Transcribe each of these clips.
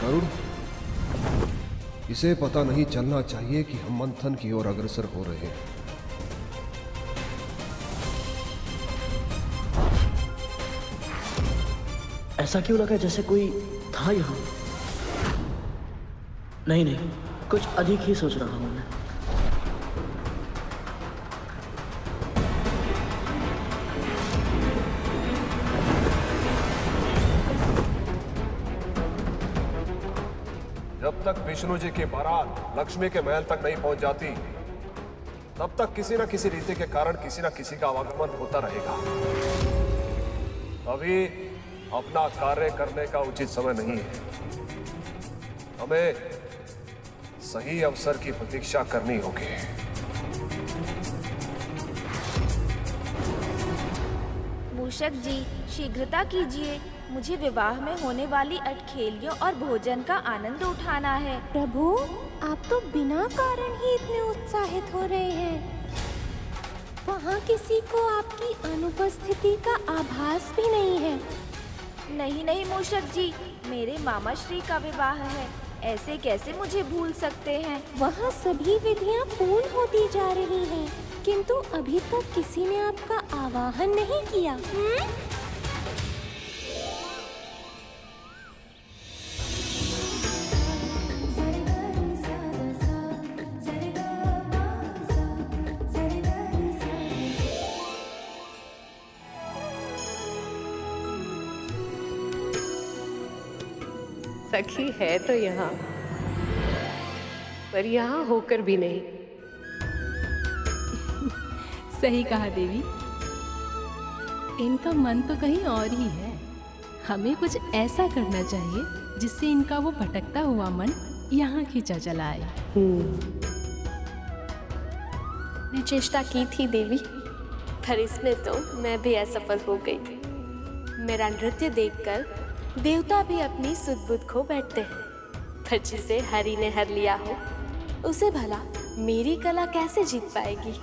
अरुण, इसे पता नहीं चलना चाहिए कि हम मंथन की ओर अग्रसर हो रहे हैं। ऐसा क्यों लगा जैसे कोई था यहाँ? नहीं नहीं, कुछ अधिक ही सोच रहा हूं मैं। जब तक विष्णु जी की बारात लक्ष्मी के महल तक नहीं पहुंच जाती, तब तक किसी न किसी रीति के कारण किसी न किसी का आवागमन होता रहेगा। अभी अपना कार्य करने का उचित समय नहीं है। हमें सही अवसर की प्रतीक्षा करनी होगी। मूषक जी, शीघ्रता कीजिए। मुझे विवाह में होने वाली अटखेलियों और भोजन का आनंद उठाना है। प्रभु, आप तो बिना कारण ही इतने उत्साहित हो रहे हैं। वहाँ किसी को आपकी अनुपस्थिति का आभास भी नहीं है। नहीं नहीं मूषक जी, मेरे मामा श्री का विवाह है। ऐसे कैसे मुझे भूल सकते हैं? वहाँ सभी विधियाँ पूर्ण होती जा रही हैं, किंतु अभी तक किसी ने आपका आवाहन नहीं किया। सखी है तो यहाँ, पर यहाँ होकर भी नहीं। सही कहा देवी, इनका मन तो कहीं और ही है। हमें कुछ ऐसा करना चाहिए जिससे इनका वो भटकता हुआ मन यहाँ खींचा चला आए। मैं चेष्टा की थी देवी, पर इसमें तो मैं भी असफल हो गई। मेरा नृत्य देखकर देवता भी अपनी सुध-बुध खो बैठते हैं, पर जिसे हरि ने हर लिया हो, उसे भला मेरी कला कैसे जीत पाएगी?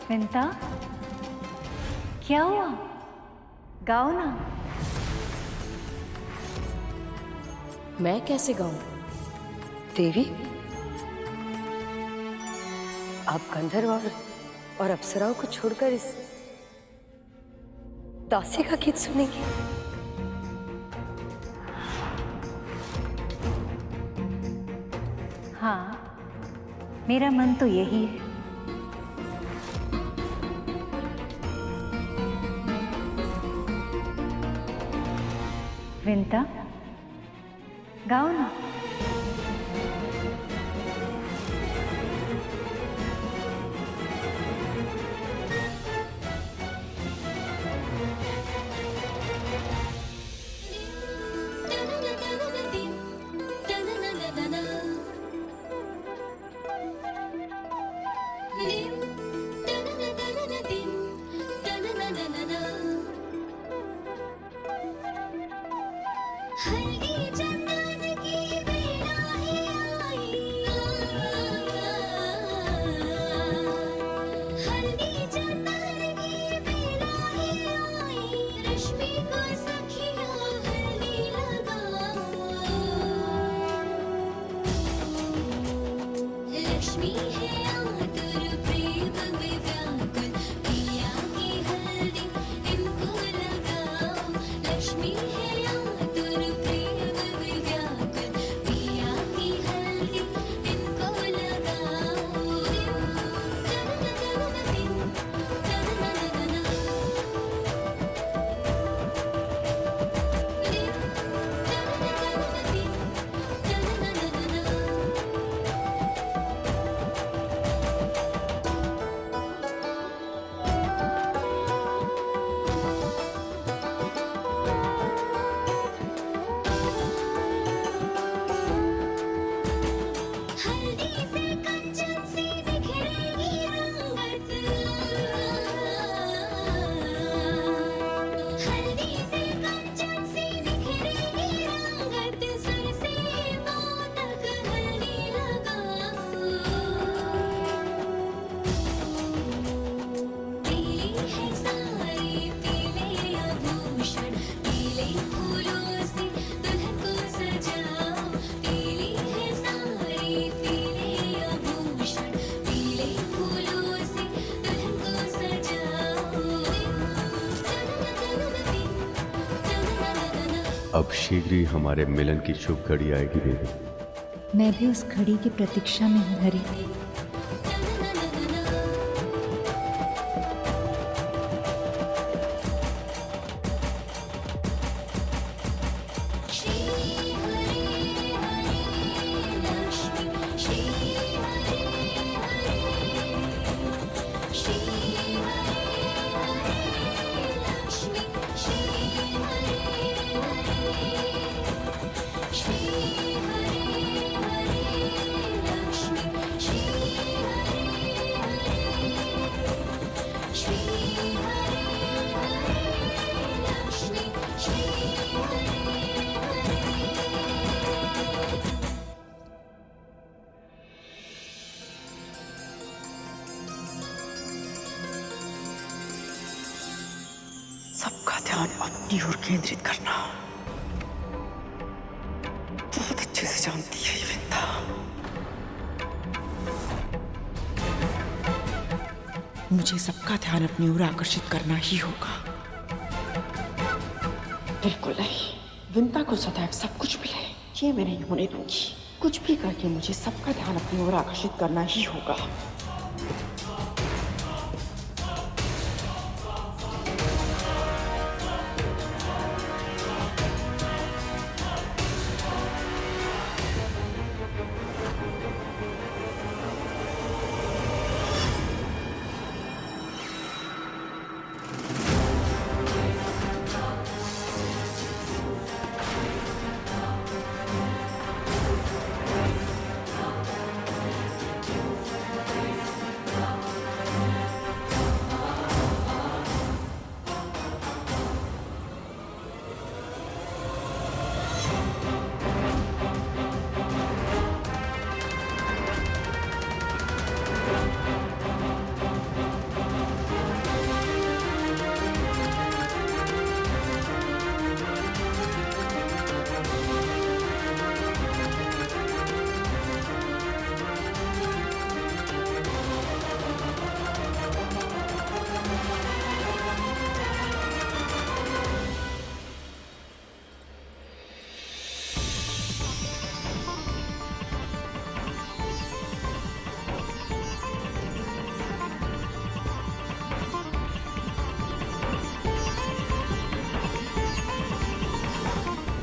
विंता, क्या हुआ? गाओ ना। मैं कैसे गाऊं? देवी, आप गंधर्व और अप्सराओं को छोड़कर इस दासी का गीत सुनेंगी? हाँ, मेरा मन तो यही है। विंता, गाओ ना। अब शीघ्र ही हमारे मिलन की शुभ घड़ी आएगी देवी। मैं भी उस घड़ी की प्रतीक्षा में हूँ हरि। सबका ध्यान अपनी ओर केंद्रित करना। बहुत अच्छे से जानती है ये विद्या। मुझे सबका ध्यान अपनी ओर आकर्षित करना ही होगा। बिल्कुल नहीं, विंता को सदैव सब कुछ मिले, ये मैं नहीं होने दूंगी। कुछ भी करके मुझे सबका ध्यान अपनी ओर आकर्षित करना ही होगा।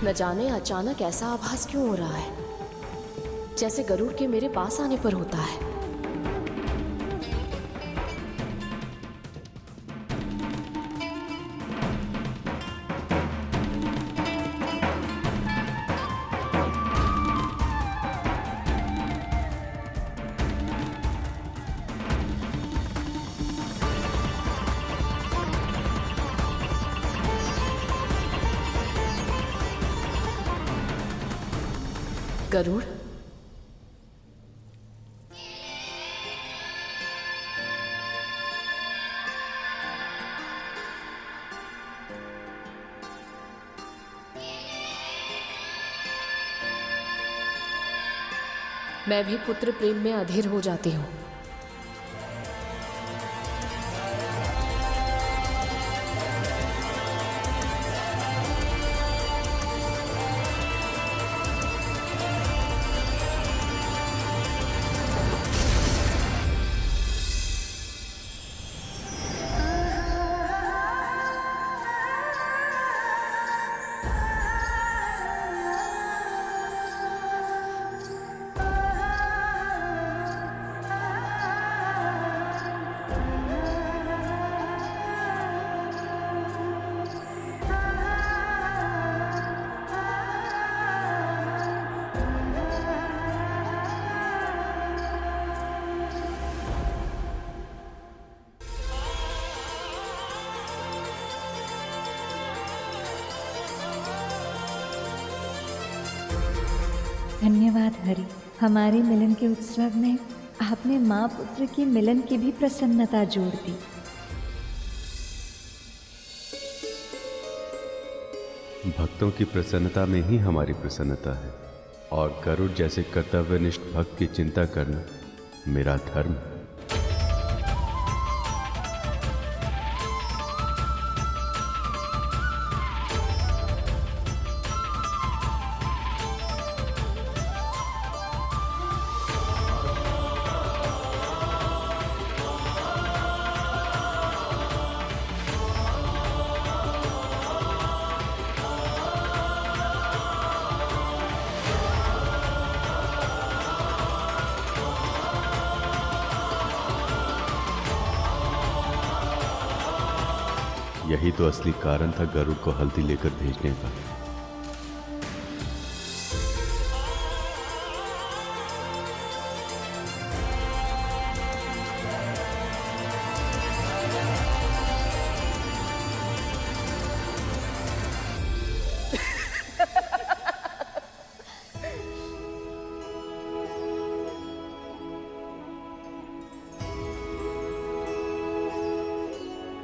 न जाने अचानक ऐसा आभास क्यों हो रहा है, जैसे गरुड़ के मेरे पास आने पर होता है। गरुड़, मैं भी पुत्र प्रेम में अधीर हो जाती हूँ। धन्यवाद हरि। हमारे मिलन के उत्सव में आपने माँ पुत्र की मिलन की भी प्रसन्नता जोड़ दी। भक्तों की प्रसन्नता में ही हमारी प्रसन्नता है, और गरुड़ जैसे कर्तव्यनिष्ठ भक्त की चिंता करना मेरा धर्म है। यही तो असली कारण था गरुड़ को हल्दी लेकर भेजने का।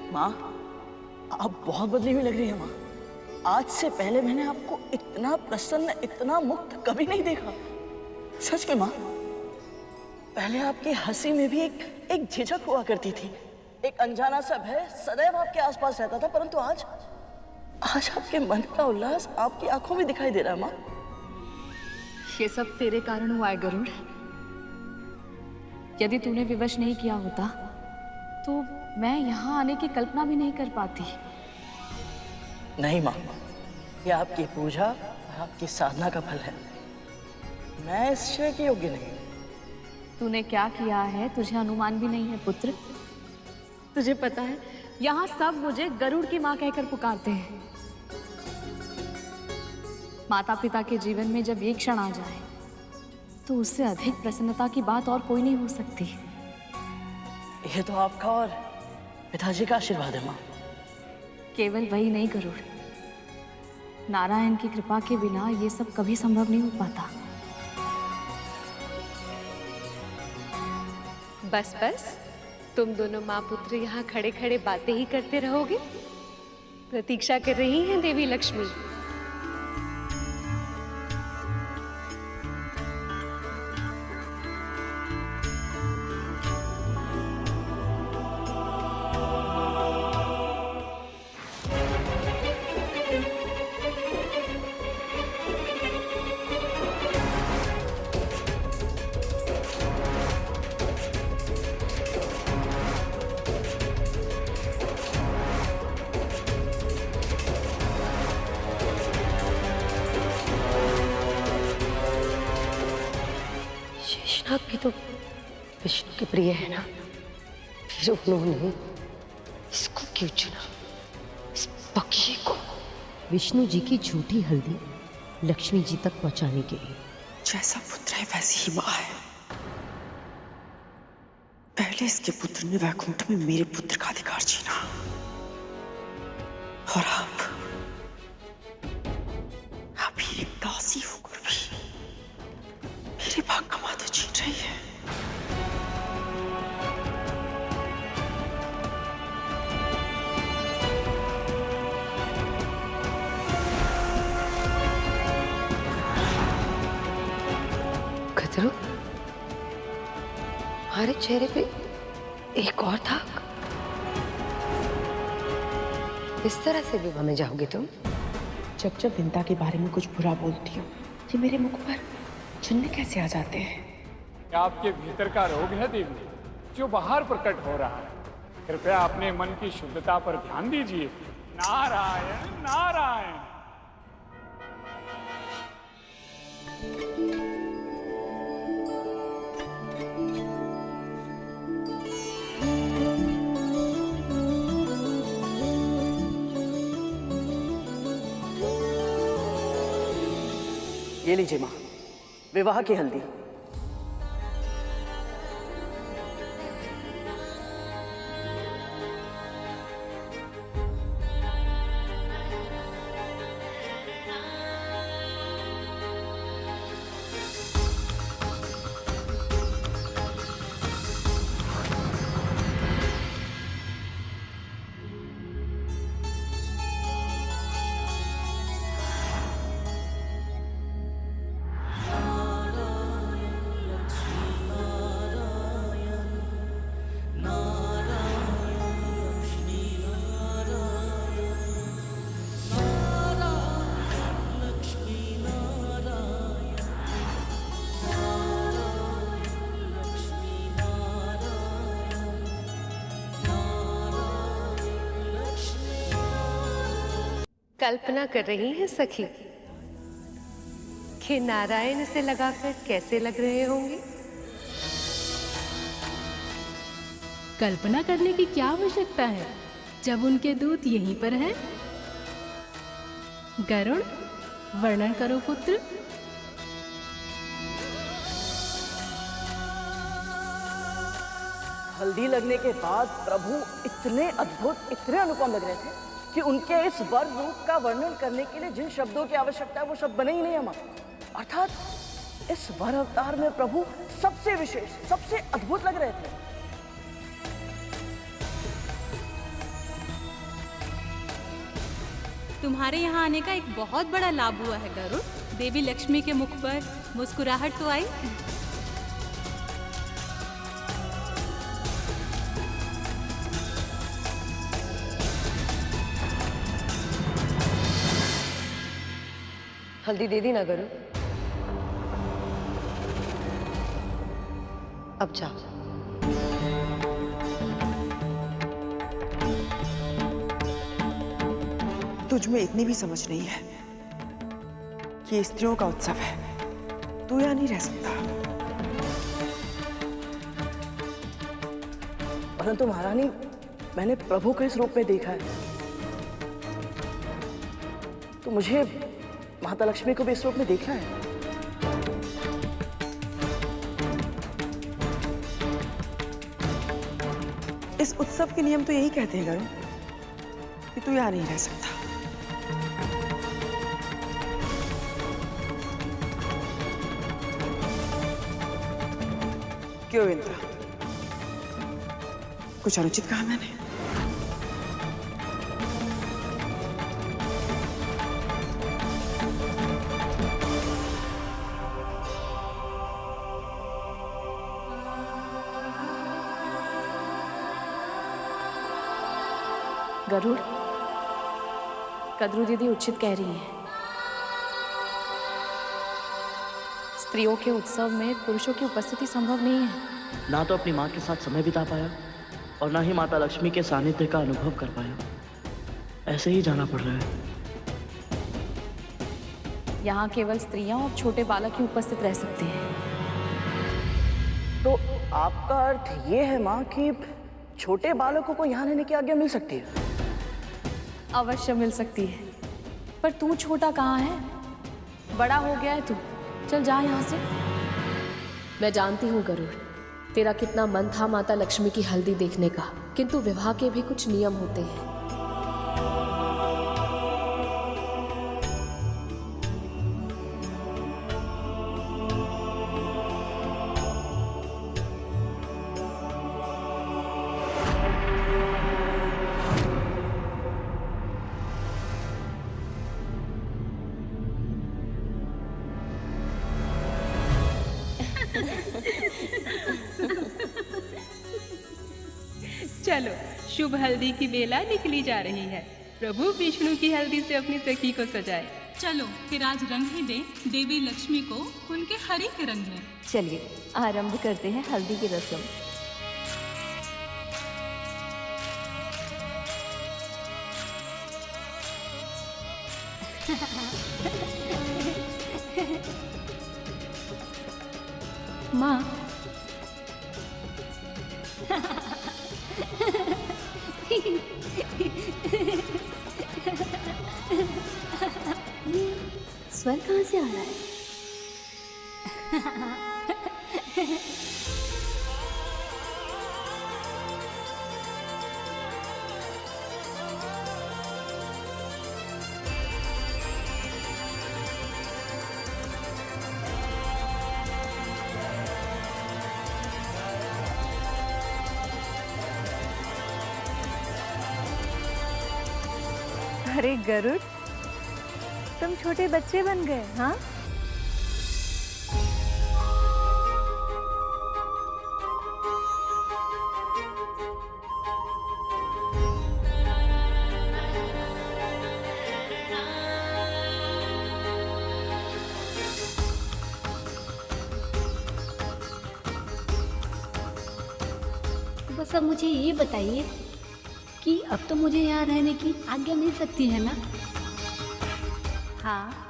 माँ, आप बहुत बदली हुई लग रही है माँ। आज से पहले मैंने आपको इतना प्रसन्न, इतना मुक्त कभी नहीं देखा। सच में माँ, पहले आपकी हंसी में भी एक झिझक हुआ करती थी। एक अनजाना सा भय सदैव आपके आसपास रहता था, परंतु आज आपके मन का उल्लास आपकी आंखों में दिखाई दे रहा है माँ। ये सब तेरे कारण हुआ है गरुड़। यदि तूने विवश नहीं किया होता तो मैं यहाँ आने की कल्पना भी नहीं कर पाती। नहीं माँ, ये आपकी पूजा, आपकी साधना का फल है। मैं इस श्रेय के योग्य नहीं। तूने क्या किया है तुझे अनुमान भी नहीं है पुत्र। तुझे पता है यहाँ सब मुझे गरुड़ की माँ कहकर पुकारते हैं। माता पिता के जीवन में जब एक क्षण आ जाए तो उससे अधिक प्रसन्नता की बात और कोई नहीं हो सकती। ये तो आपका और पिताजी का आशीर्वाद है माँ। केवल वही नहीं गरुड़, नारायण की कृपा के बिना ये सब कभी संभव नहीं हो पाता। बस बस, तुम दोनों माँ पुत्र यहाँ खड़े खड़े बातें ही करते रहोगे। प्रतीक्षा कर रही हैं देवी लक्ष्मी। शेषनाग भी तो विष्णु के प्रिय है ना, फिर उन्होंने इसको क्यों चुना, इस पक्षी को? विष्णु जी की झूठी हल्दी लक्ष्मी जी तक पहुंचाने के लिए। जैसा पुत्र है वैसी ही माँ है। पहले इसके पुत्र ने वैकुंठ में मेरे पुत्र का अधिकार छीना, और अब ये एक दासी होकर भी मेरे भाग का माता छीन रही है। खतरू, हमारे चेहरे पे एक और दाग। इस तरह से विवाह में जाओगे तुम? जब विंता के बारे में कुछ बुरा बोलती हूँ, ये मेरे मुख पर चुन्ने कैसे आ जाते हैं? आपके भीतर का रोग है देवी, जो बाहर प्रकट हो रहा है। कृपया अपने मन की शुद्धता पर ध्यान दीजिए। नारायण नारायण। ये लीजिए माँ, विवाह की हल्दी। कल्पना कर रही हैं सखी कि नारायण से लगाकर कैसे लग रहे होंगे? कल्पना करने की क्या आवश्यकता है? जब उनके दूत यहीं पर हैं। गरुड़, वर्णन करो पुत्र। हल्दी लगने के बाद प्रभु इतने अद्भुत, इतने अनुपम लग रहे थे कि उनके इस वर रूप का वर्णन करने के लिए जिन शब्दों की आवश्यकता है वो शब्द बने ही नहीं अम्मा। अर्थात इस वर अवतार में प्रभु सबसे विशेष, सबसे अद्भुत लग रहे थे। तुम्हारे यहाँ आने का एक बहुत बड़ा लाभ हुआ है गरुड़। देवी लक्ष्मी के मुख पर मुस्कुराहट तो आई। हल्दी दे दी ना गरुड़। अब जा। तुझ में इतनी भी समझ नहीं है कि ये स्त्रियों का उत्सव है। तू यहाँ नहीं रह सकता। परंतु महारानी, मैंने प्रभु को इस रूप में देखा है, तो मुझे माता लक्ष्मी को भी इस रूप में देखना है। इस उत्सव के नियम तो यही कहते हैं गरुड़ कि तू यहाँ नहीं रह सकता। क्यों इंद्र, कुछ अनुचित कहा मैंने? गरुड़, कद्रू दीदी उचित कह रही है। स्त्रियों के उत्सव में पुरुषों की उपस्थिति संभव नहीं है। ना तो अपनी माँ के साथ समय बिता पाया और ना ही माता लक्ष्मी के सानिध्य का अनुभव कर पाया। ऐसे ही जाना पड़ रहा है। यहाँ केवल स्त्रियां और छोटे बालक ही उपस्थित रह सकते हैं। तो आपका अर्थ ये है माँ कि छोटे बालकों को यहाँ रहने की आज्ञा मिल सकती है? अवश्य मिल सकती है, पर तू छोटा कहाँ है? बड़ा हो गया है तू। चल जा यहाँ से। मैं जानती हूँ गरुड़, तेरा कितना मन था माता लक्ष्मी की हल्दी देखने का, किंतु विवाह के भी कुछ नियम होते हैं। चलो, शुभ हल्दी की बेला निकली जा रही है। प्रभु विष्णु की हल्दी से अपनी सखी को सजाए। चलो फिर आज रंग ही दे देवी लक्ष्मी को उनके हरि के रंग में। चलिए आरंभ करते हैं हल्दी की रस्म। माँ, स्वर कहाँ से आ रहा है? अरे गरुड़, तुम छोटे बच्चे बन गए, हाँ? बस अब मुझे ये बताइए कि अब तो मुझे यहाँ रहने की आज्ञा मिल सकती है ना? हाँ,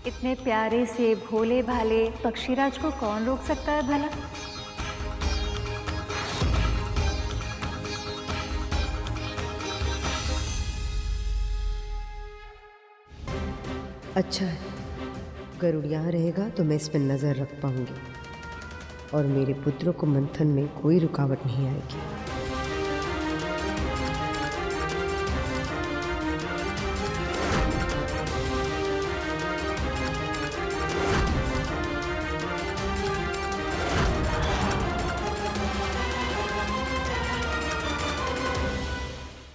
इतने प्यारे से भोले भाले पक्षीराज को कौन रोक सकता है भला? अच्छा है, गरुड़ यहाँ रहेगा तो मैं इस पर नज़र रख पाऊंगी और मेरे पुत्रों को मंथन में कोई रुकावट नहीं आएगी।